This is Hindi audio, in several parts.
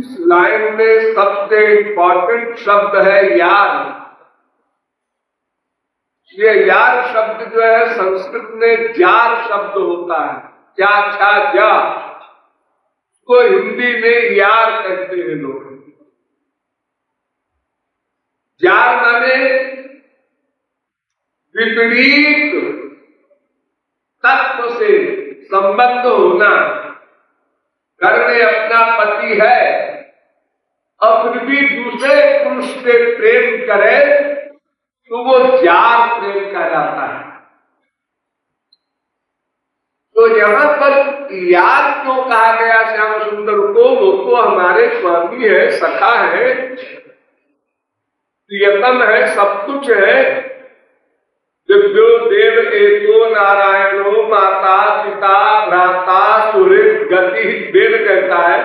इस लाइन में सबसे इंपॉर्टेंट शब्द है यार। ये यार शब्द जो है संस्कृत में जार शब्द होता है, जा छा जा, को हिंदी में यार कहते हैं लोग। जार माने विपरीत तत्व से संबंध होना। घर में अपना पति है और फिर भी दूसरे पुरुष से प्रेम करे तो वो जार प्रेम कहलाता है। तो यहाँ पर यार क्यों कहा गया श्याम सुंदर को? वो तो हमारे स्वामी है, सखा है, प्रियतम है, सब कुछ है। दिव्यो देव एको नारायणो माता पिता भ्राता सुहृद गति वेद कहता है।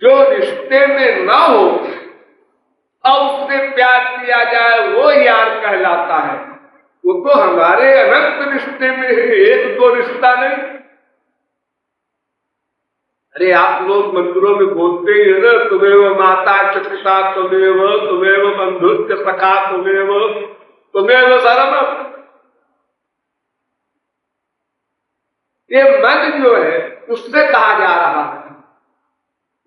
जो रिश्ते में न हो और उससे प्यार किया जाए वो यार कहलाता है। वो तो हमारे अनंत रिश्ते में है, एक दो रिश्ता नहीं। अरे आप लोग मंदिरों में बोलते ही है ना, तुम्हें माता च पिता तुम्हें बंधुश्च सखा तुम्हें सर्वम। ये मन जो है उससे कहा जा रहा है।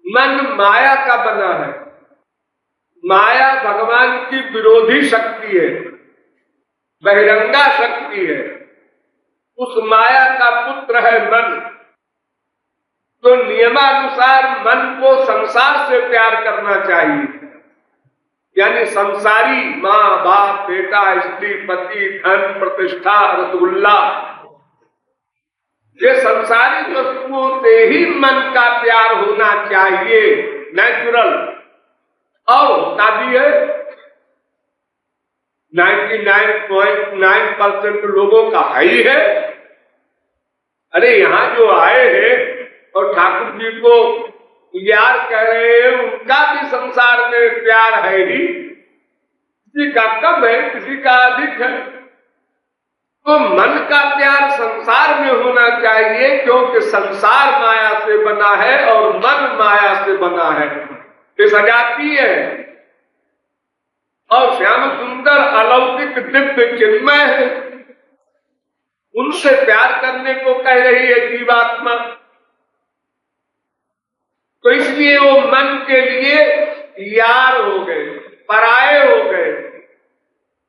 मन माया का बना है। माया भगवान की विरोधी शक्ति है, बहिरंगा शक्ति है। उस माया का पुत्र है मन। तो नियमानुसार मन को संसार से प्यार करना चाहिए, यानी संसारी माँ बाप बेटा स्त्री पति धन प्रतिष्ठा रसगुल्ला, ये संसारी वस्तुओं से ही मन का प्यार होना चाहिए, नेचुरल। और होता भी है। 99.9% लोगों का है ही है। अरे यहाँ जो आए हैं और ठाकुर जी को यार कह रहे हैं, उनका भी संसार में प्यार है ही। किसी का कम है, किसी का अधिक है। तो मन का प्यार संसार में होना चाहिए, क्योंकि संसार माया से बना है और मन माया से बना है। ये सजातीय है। और श्याम सुंदर अलौकिक दिव्य चिन्मय है, उनसे प्यार करने को कह रही है जीवात्मा। तो इसलिए वो मन के लिए यार हो गए, पराये हो गए,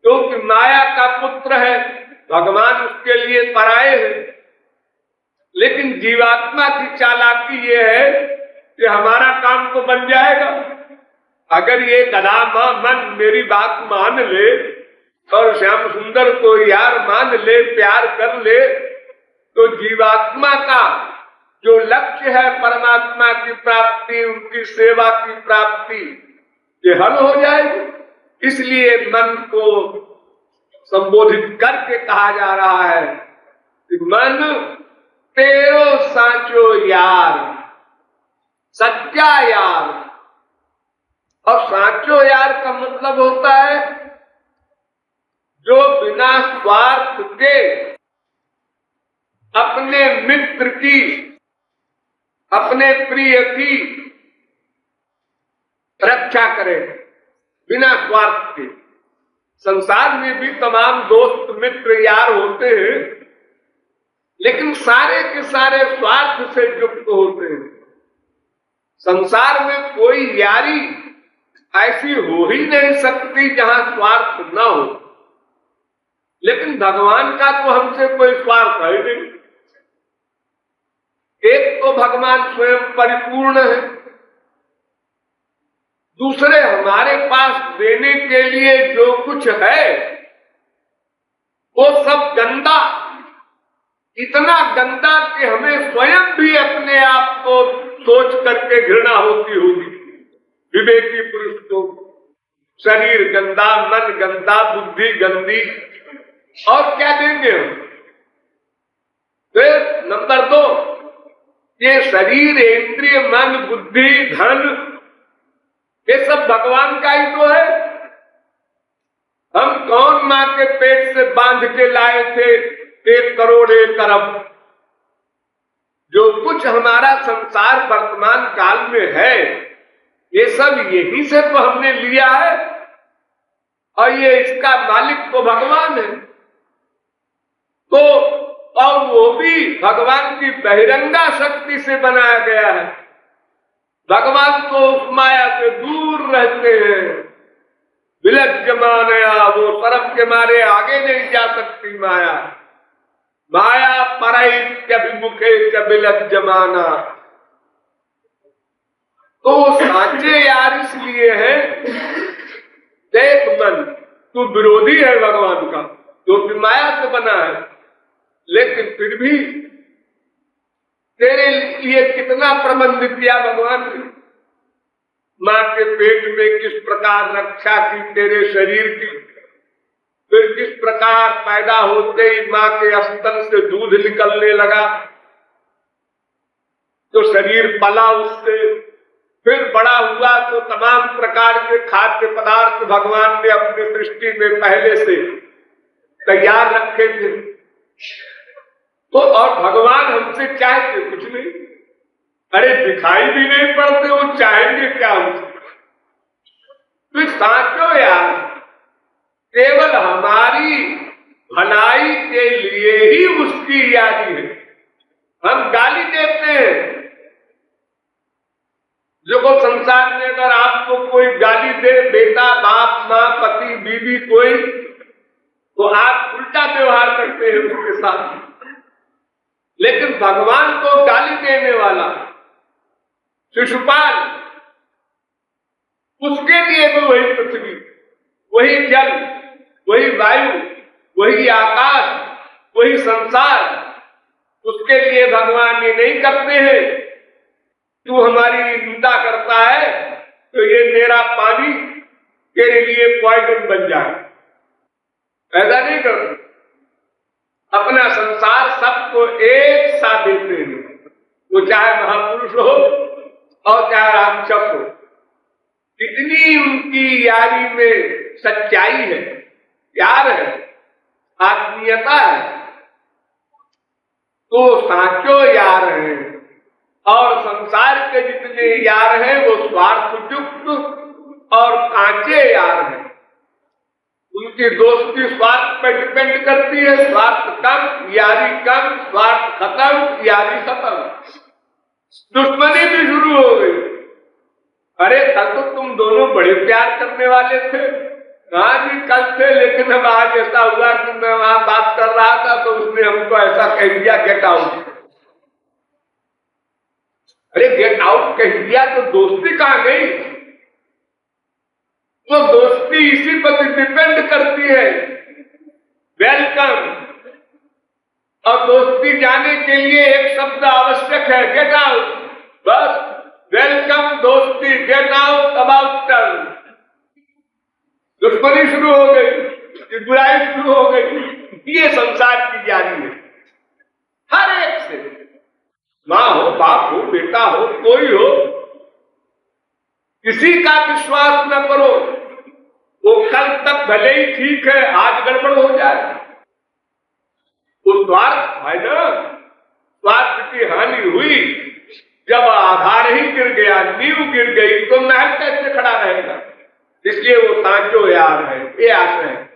क्योंकि माया का पुत्र है, भगवान उसके लिए पराये है। लेकिन जीवात्मा की चालाकी ये है कि हमारा काम तो बन जाएगा। अगर ये गदामा मन मेरी बात मान ले और श्याम सुंदर को यार मान ले, प्यार कर ले, तो जीवात्मा का जो लक्ष्य है परमात्मा की प्राप्ति, उनकी सेवा की प्राप्ति, ये हल हो जाएगी। इसलिए मन को संबोधित करके कहा जा रहा है कि मन तेरो साचो यार, सच्चा यार। और साचो यार का मतलब होता है जो बिना स्वार्थ के अपने मित्र की, अपने प्रिय की रक्षा करे, बिना स्वार्थ के। संसार में भी तमाम दोस्त मित्र यार होते हैं, लेकिन सारे के सारे स्वार्थ से युक्त होते हैं। संसार में कोई यारी ऐसी हो ही नहीं सकती जहां स्वार्थ न हो। लेकिन भगवान का तो हमसे कोई स्वार्थ है नहीं। एक तो भगवान स्वयं परिपूर्ण है, दूसरे हमारे पास देने के लिए जो कुछ है वो सब गंदा, इतना गंदा कि हमें स्वयं भी अपने आप को सोच करके घृणा होती होगी। विवेकी पुरुष को शरीर गंदा, मन गंदा, बुद्धि गंदी, और क्या देंगे हम? फिर नंबर 2, ये शरीर, इंद्रिय, मन, बुद्धि, धन, ये सब भगवान का ही तो है। हम कौन मां के पेट से बांध के लाए थे 1 करोड़ 1 अरब? जो कुछ हमारा संसार वर्तमान काल में है, ये सब यहीं से तो हमने लिया है, और ये इसका मालिक तो भगवान है। तो और वो भी भगवान की बहिरंगा शक्ति से बनाया गया है। भगवान तो उस माया से दूर रहते हैं। विलग जमानया, वो शर्म के मारे आगे नहीं जा सकती माया। माया परैत्यभिमुखे च विलग जमाना। तो साचे यार इसलिए है, देख मन, तू विरोधी है भगवान का, जो कि माया से बना है, लेकिन फिर भी तेरे लिए कितना प्रबंध किया भगवान ने। माँ के पेट में किस प्रकार रक्षा की तेरे शरीर की, फिर किस प्रकार पैदा होते ही माँ के स्तन से दूध निकलने लगा, तो शरीर पला उससे, फिर बड़ा हुआ तो तमाम प्रकार के खाद्य पदार्थ भगवान ने अपनी सृष्टि में पहले से तैयार रखे थे। तो और भगवान हमसे चाहते कुछ नहीं, अरे दिखाई भी नहीं पड़ते, वो चाहेंगे क्या हमसे। तो साचो यार, केवल हमारी भलाई के लिए ही उसकी यारी है। हम गाली देते हैं, जो को संसार में अगर आपको कोई गाली दे, बेटा, बाप, माँ, पति, बीवी कोई, तो आप उल्टा व्यवहार करते हैं उसके साथ। लेकिन भगवान को गाली देने वाला शिशुपाल, उसके लिए भी वही पृथ्वी, वही जल, वही वायु, वही आकाश, वही संसार, उसके लिए भगवान ये नहीं करते हैं तू हमारी निंदा करता है तो ये मेरा पानी तेरे लिए पॉइजन बन जाए, ऐसा नहीं करते। अपना संसार सबको एक साथ देते हैं, वो चाहे महापुरुष हो और चाहे राक्षस हो। कितनी उनकी यारी में सच्चाई है, प्यार है, आत्मीयता है। तो साचो यार हैं, और संसार के जितने यार हैं वो स्वार्थयुक्त और कांचे यार हैं। उनकी दोस्ती स्वार्थ पर डिपेंड करती है, स्वार्थ कम यारी कम, स्वार्थ खत्म यारी खत्म, दुश्मनी भी शुरू हो गई। अरे कल तो तुम दोनों बड़े प्यार करने वाले थे। हाँ जी कल थे, लेकिन अब आज ऐसा हुआ कि मैं वहां बात कर रहा था तो उसने हमको ऐसा कह दिया गेट आउट। अरे गेट आउट कह दिया तो दोस्ती कहां गई? वो दोस्ती इसी पर डिपेंड करती है, वेलकम। और दोस्ती जाने के लिए एक शब्द आवश्यक है, गेट आउट। बस वेलकम दोस्ती, गेट आउट अबाउट टर्न। दुश्मनी शुरू हो गई, बुराई शुरू हो गई। ये संसार की जारी है, हर एक से, माँ हो, बाप हो, बेटा हो, कोई हो, किसी का विश्वास न करो। वो कल तक भले ही ठीक है, आज गड़बड़ हो जाए। वो स्वार्थ है ना, स्वार्थ की हानि हुई जब आधार ही गिर गया, नींव गिर गई, तो महल कैसे खड़ा रहेगा? इसलिए वो साचो यार है, ये आशय है।